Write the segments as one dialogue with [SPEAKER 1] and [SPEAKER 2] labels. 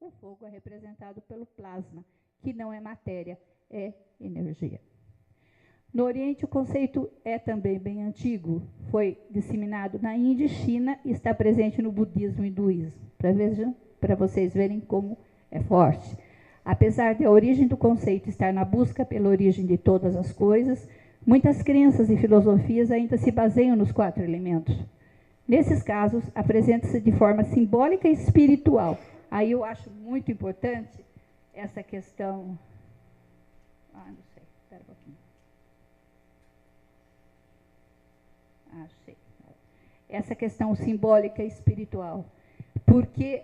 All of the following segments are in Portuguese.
[SPEAKER 1] O fogo é representado pelo plasma, que não é matéria, é energia. No Oriente, o conceito é também bem antigo. Foi disseminado na Índia e China e está presente no budismo e hinduísmo. Para vocês verem como é forte. Apesar de a origem do conceito estar na busca pela origem de todas as coisas, muitas crenças e filosofias ainda se baseiam nos 4 elementos. Nesses casos, apresenta-se de forma simbólica e espiritual. Aí eu acho muito importante essa questão... não sei, espera um pouquinho. Achei. Essa questão simbólica e espiritual. Porque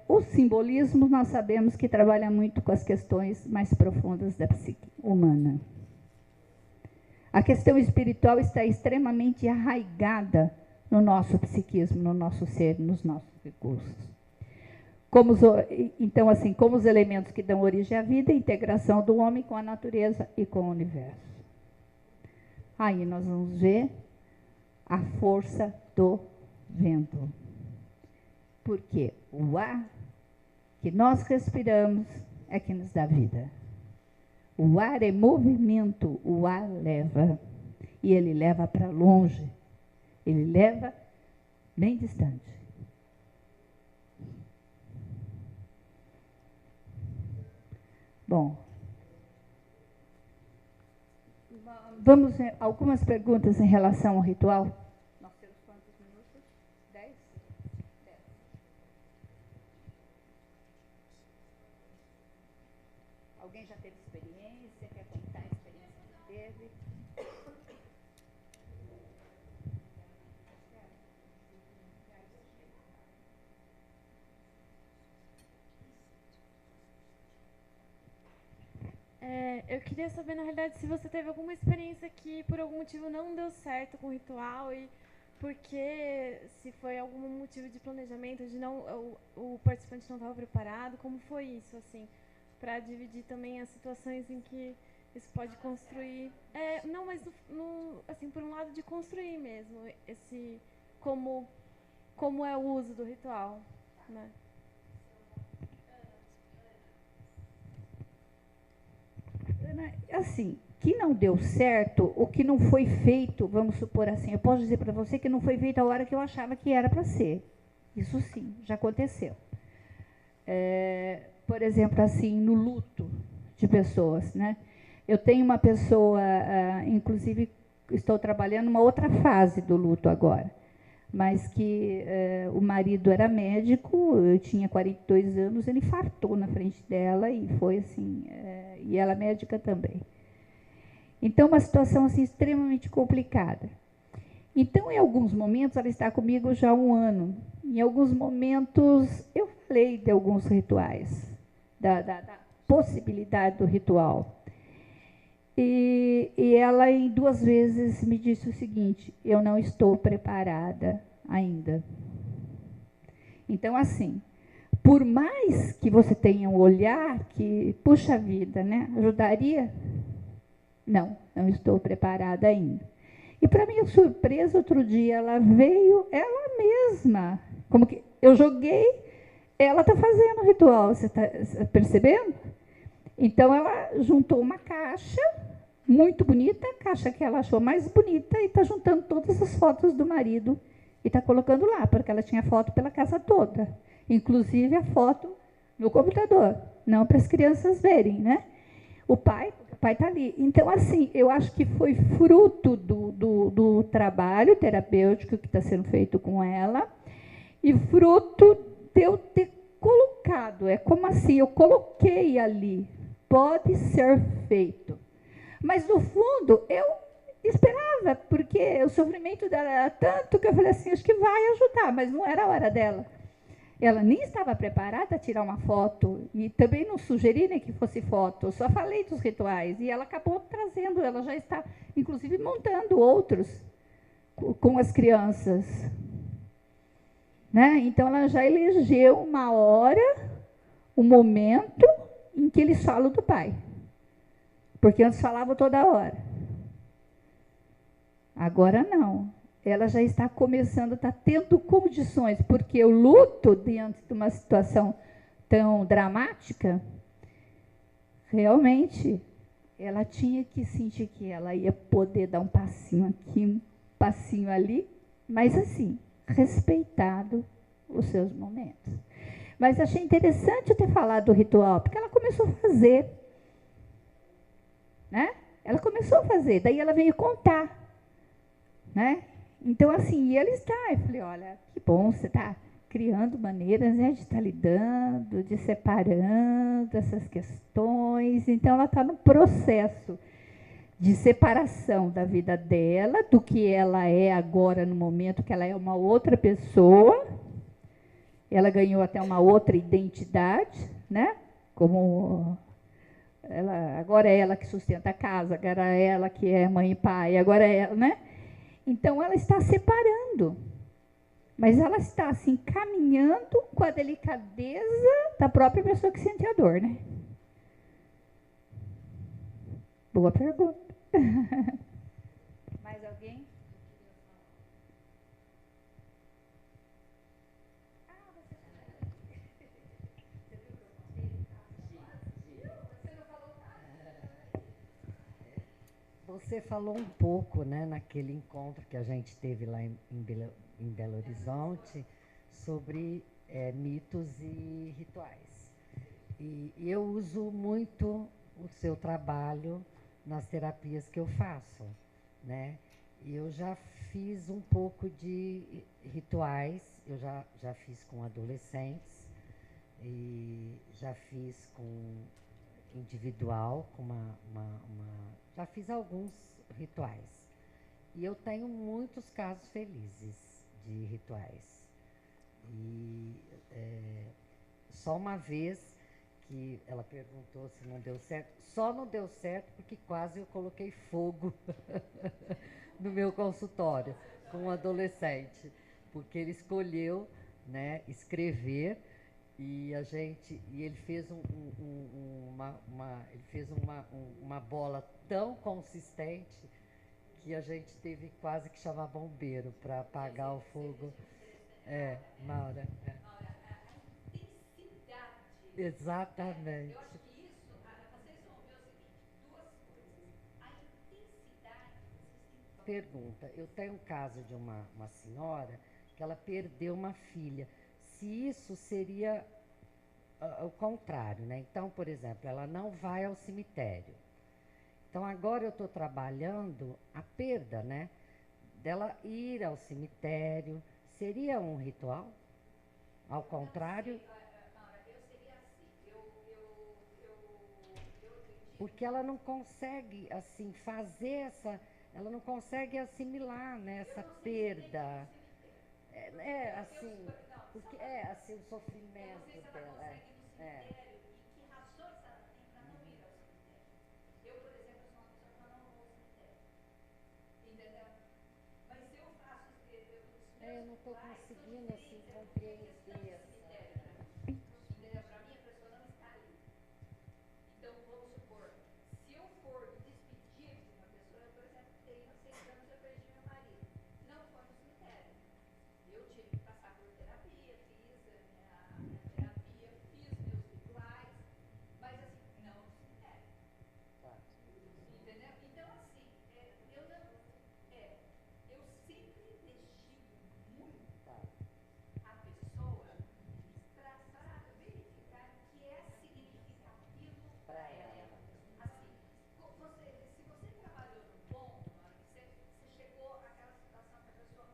[SPEAKER 1] o simbolismo, nós sabemos que trabalha muito com as questões mais profundas da psique humana. A questão espiritual está extremamente arraigada no nosso psiquismo, no nosso ser, nos nossos recursos. Então, assim, como os elementos que dão origem à vida, a integração do homem com a natureza e com o universo. Aí nós vamos ver a força do vento. Porque o ar que nós respiramos é que nos dá vida. O ar é movimento, o ar leva. E ele leva para longe. Ele leva bem distante. Bom, vamos ver algumas perguntas em relação ao ritual. Nós temos quantos minutos? 10? 10. Alguém já teve experiência? Quer contar a experiência que teve?
[SPEAKER 2] Eu queria saber, na realidade, se você teve alguma experiência que, por algum motivo, não deu certo com o ritual e porque, se foi algum motivo de planejamento, de não, o participante não estava preparado, como foi isso, assim, para dividir também as situações em que isso pode construir... não, mas, assim, por um lado, de construir mesmo, como é o uso do ritual, né?
[SPEAKER 1] Assim, que não deu certo, o que não foi feito, vamos supor assim, eu posso dizer para você que não foi feito a hora que eu achava que era para ser. Isso sim, já aconteceu. Por exemplo, assim, no luto de pessoas, né? Eu tenho uma pessoa, inclusive estou trabalhando uma outra fase do luto agora, mas que o marido era médico, eu tinha 42 anos, ele infartou na frente dela e foi assim, e ela médica também. Então, uma situação assim extremamente complicada. Então, em alguns momentos, ela está comigo já há 1 ano. Em alguns momentos, eu falei de alguns rituais, da possibilidade do ritual. E ela, em 2 vezes, me disse o seguinte: eu não estou preparada ainda. Então, assim, por mais que você tenha um olhar que, puxa vida, né, ajudaria, não estou preparada ainda. E, para minha surpresa, outro dia, ela veio, ela mesma, como que eu joguei, ela está fazendo o ritual, você está percebendo? Então, ela juntou uma caixa muito bonita, a caixa que ela achou mais bonita, e está juntando todas as fotos do marido e está colocando lá, porque ela tinha foto pela casa toda, inclusive a foto no computador, não para as crianças verem, né? O pai está ali. Então, assim, eu acho que foi fruto do trabalho terapêutico que está sendo feito com ela e fruto de eu ter colocado. É como assim, eu coloquei ali, pode ser feito. Mas, no fundo, eu esperava, porque o sofrimento dela era tanto que eu falei assim, acho que vai ajudar, mas não era a hora dela. Ela nem estava preparada a tirar uma foto, e também não sugeri nem que fosse foto, eu só falei dos rituais, e ela acabou trazendo, ela já está, inclusive, montando outros com as crianças. Né? Então, ela já elegeu uma hora, um momento em que eles falam do pai. Porque antes falavam toda hora. Agora não. Ela já está começando, está tendo condições, porque o luto, diante de uma situação tão dramática, realmente ela tinha que sentir que ela ia poder dar um passinho aqui, um passinho ali, mas assim, respeitado os seus momentos. Mas achei interessante eu ter falado do ritual, porque ela começou a fazer, né? Ela começou a fazer, daí ela veio contar, né? Então, assim, e ela está, eu falei, olha, que bom, você está criando maneiras, né, de estar lidando, de separando essas questões. Então, ela está no processo de separação da vida dela, do que ela é agora, no momento que ela é uma outra pessoa. Ela ganhou até uma outra identidade, né? Como agora é ela que sustenta a casa, agora é ela que é mãe e pai, agora é ela, né? Então, ela está separando, mas ela está assim, caminhando com a delicadeza da própria pessoa que sente a dor, né? Boa pergunta. Mais alguém?
[SPEAKER 3] Você falou um pouco, né, naquele encontro que a gente teve lá em Belo Horizonte, sobre mitos e rituais. E eu uso muito o seu trabalho nas terapias que eu faço, né? E eu já fiz um pouco de rituais, eu já fiz com adolescentes, e já fiz com individual, com já fiz alguns rituais. E eu tenho muitos casos felizes de rituais. E só uma vez que ela perguntou se não deu certo, só não deu certo porque quase eu coloquei fogo no meu consultório com um adolescente, porque ele escolheu, né, escrever. E ele fez uma bola tão consistente que a gente teve quase que chamar bombeiro para apagar o fogo. Maura.
[SPEAKER 1] A intensidade.
[SPEAKER 3] Exatamente.
[SPEAKER 1] Eu acho que isso, vocês vão ver o seguinte, duas coisas. A intensidade, vocês têm que...
[SPEAKER 3] Pergunta, eu tenho um caso de uma senhora que ela perdeu uma filha. Se isso seria o contrário, né? Então, por exemplo, ela não vai ao cemitério. Então, agora eu estou trabalhando a perda, né? Dela ir ao cemitério. Seria um ritual? Ao contrário?
[SPEAKER 1] Eu seria assim,
[SPEAKER 3] porque ela não consegue, assim, fazer essa... Ela não consegue assimilar, né, essa perda. Assim... Porque assim, o sofrimento dela.
[SPEAKER 1] E que razões ela tem para não ir ao cemitério. Eu, por exemplo, sou uma pessoa que não vou ao cemitério. Entendeu? Mas se eu faço
[SPEAKER 3] eu não estou conseguindo assim compreender essa.
[SPEAKER 1] Entendeu? Para mim, a pessoa não está ali. Então, vamos supor, se eu for me despedir de uma pessoa, eu, por exemplo, tenho 6 anos, eu perdi meu marido. Não foi no cemitério. Eu tive que passar por terapia, fiz a minha terapia, fiz meus rituais, mas assim, não no cemitério.
[SPEAKER 3] Tá.
[SPEAKER 1] Entendeu? Então, assim, eu sempre investigo muito a pessoa para verificar o que é significativo para ela. Assim, se você trabalhou no ponto, na hora que você chegou àquela situação que a pessoa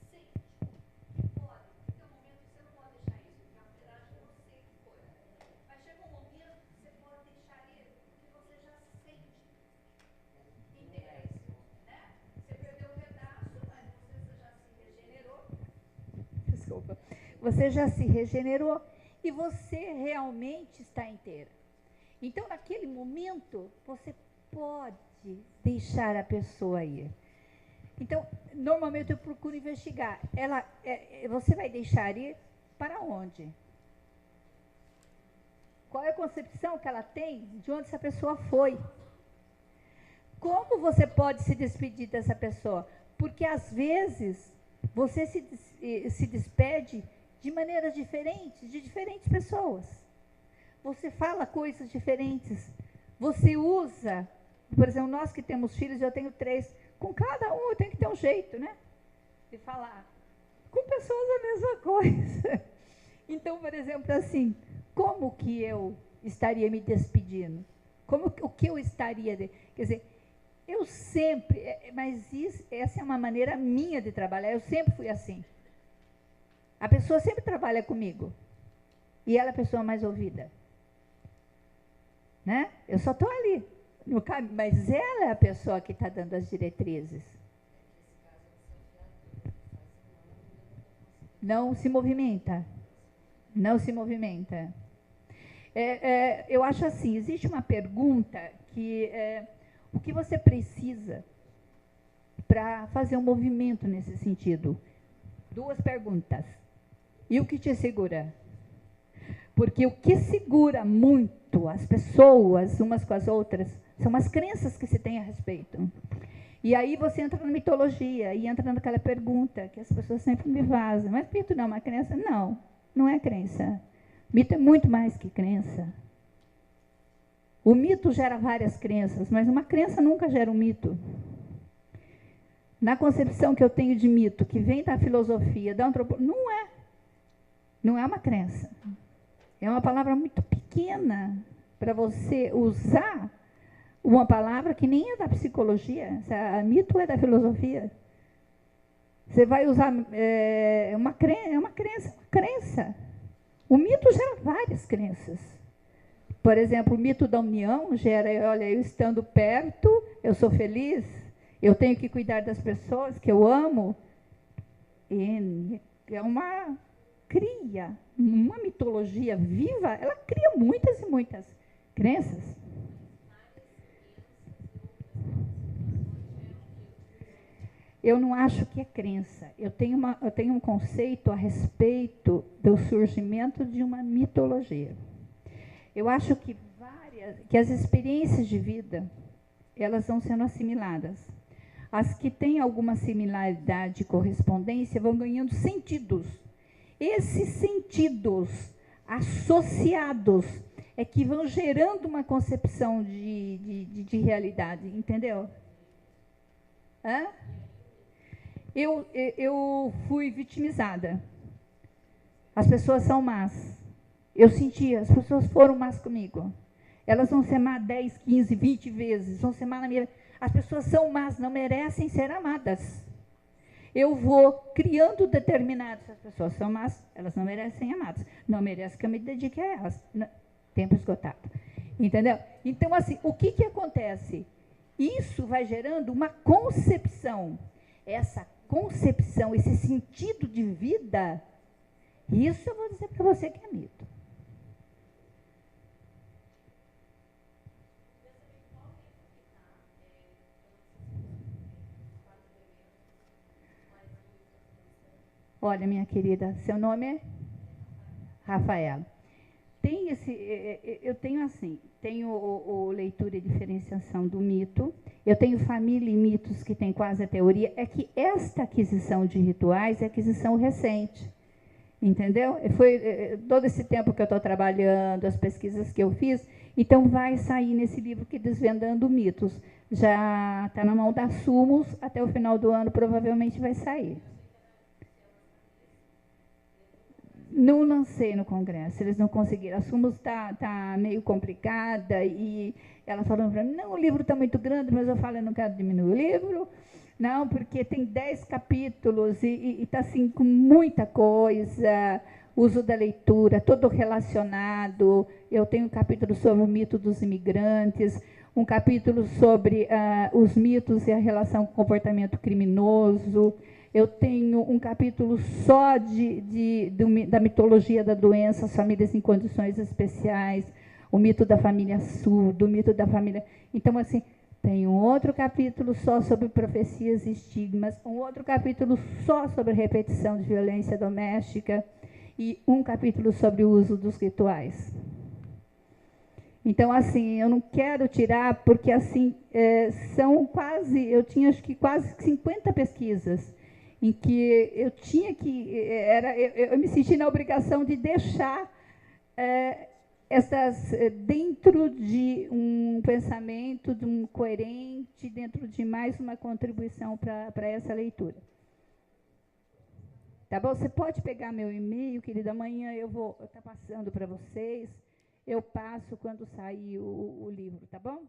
[SPEAKER 1] sente, pode, tem um momento que você não pode deixar isso, porque é um pedaço de você que foi. Mas chega um momento que você pode deixar ele, porque você já sente interesse, né? Você perdeu um pedaço, mas você já se regenerou. Desculpa. Você já se regenerou e você realmente está inteira. Então, naquele momento, você pode deixar a pessoa ir. Então, normalmente eu procuro investigar. Você vai deixar ir para onde? Qual é a concepção que ela tem de onde essa pessoa foi? Como você pode se despedir dessa pessoa? Porque, às vezes, você se despede de maneiras diferentes, de diferentes pessoas. você fala coisas diferentes, você usa, por exemplo, nós que temos filhos, eu tenho 3, com cada um eu tenho que ter um jeito, né? De falar. Com pessoas a mesma coisa. Então, por exemplo, assim, como que eu estaria me despedindo? O que eu estaria... Quer dizer, eu sempre... essa é uma maneira minha de trabalhar, eu sempre fui assim. A pessoa sempre trabalha comigo. E ela é a pessoa mais ouvida. Né? Eu só estou ali. Mas ela é a pessoa que está dando as diretrizes. Não se movimenta. Não se movimenta. Eu acho assim, existe uma pergunta que o que você precisa para fazer um movimento nesse sentido? 2 perguntas. E o que te segura? Porque o que segura muito as pessoas umas com as outras são as crenças que se tem a respeito. E aí você entra na mitologia e entra naquela pergunta que as pessoas sempre me fazem. Mas mito não é uma crença? Não, não é crença. Mito é muito mais que crença. O mito gera várias crenças, mas uma crença nunca gera um mito. Na concepção que eu tenho de mito, que vem da filosofia, da antropologia, não é uma crença. É uma palavra muito pequena para você usar uma palavra que nem é da psicologia. Mito é da filosofia. Você vai usar uma crença. O mito gera várias crenças. Por exemplo, o mito da união gera, olha, eu estando perto, eu sou feliz, eu tenho que cuidar das pessoas que eu amo. E é uma mitologia viva, ela cria muitas e muitas crenças. Eu não acho que é crença. Eu tenho um conceito a respeito do surgimento de uma mitologia. Eu acho que as experiências de vida, elas vão sendo assimiladas. As que têm alguma similaridade e correspondência vão ganhando sentidos. Esses sentidos associados é que vão gerando uma concepção de realidade, entendeu? Hã? Eu fui vitimizada. As pessoas são más. Eu senti, as pessoas foram más comigo. Elas vão ser más 10, 15, 20 vezes. Vão ser más na minha... As pessoas são más, não merecem ser amadas. Eu vou criando determinados... As pessoas são más, elas não merecem ser amadas. Não merecem que eu me dedique a elas. Não, tempo esgotado. Entendeu? Então, assim, o que acontece? Isso vai gerando uma concepção. Essa concepção, esse sentido de vida, isso eu vou dizer para você que é mito. Olha, minha querida, seu nome é? Rafaela. Eu tenho assim, tenho leitura e diferenciação do mito, eu tenho família e mitos que tem quase a teoria, é que esta aquisição de rituais é aquisição recente, entendeu? Foi todo esse tempo que eu estou trabalhando, as pesquisas que eu fiz, então vai sair nesse livro que Desvendando Mitos, já está na mão da Sumos, até o final do ano provavelmente vai sair. Não lancei no Congresso, eles não conseguiram. A Sumos está meio complicada e ela falando para mim, não, o livro está muito grande, mas eu falo, eu não quero diminuir o livro, não, porque tem 10 capítulos e está assim com muita coisa, uso da leitura, todo relacionado. Eu tenho um capítulo sobre o mito dos imigrantes, um capítulo sobre os mitos e a relação com o comportamento criminoso. Eu tenho um capítulo só da mitologia da doença, as famílias em condições especiais, o mito da família surda, o mito da família... Então, assim, tem um outro capítulo só sobre profecias e estigmas, um outro capítulo só sobre repetição de violência doméstica e um capítulo sobre o uso dos rituais. Então, assim, eu não quero tirar, porque, assim, são quase... Eu tinha, acho que, quase 50 pesquisas em que eu tinha que... eu me senti na obrigação de deixar dentro de um pensamento, de um coerente, dentro de mais uma contribuição para essa leitura. Tá bom? Você pode pegar meu e-mail, querida, amanhã eu vou estar passando para vocês. Eu passo quando sair o livro, tá bom?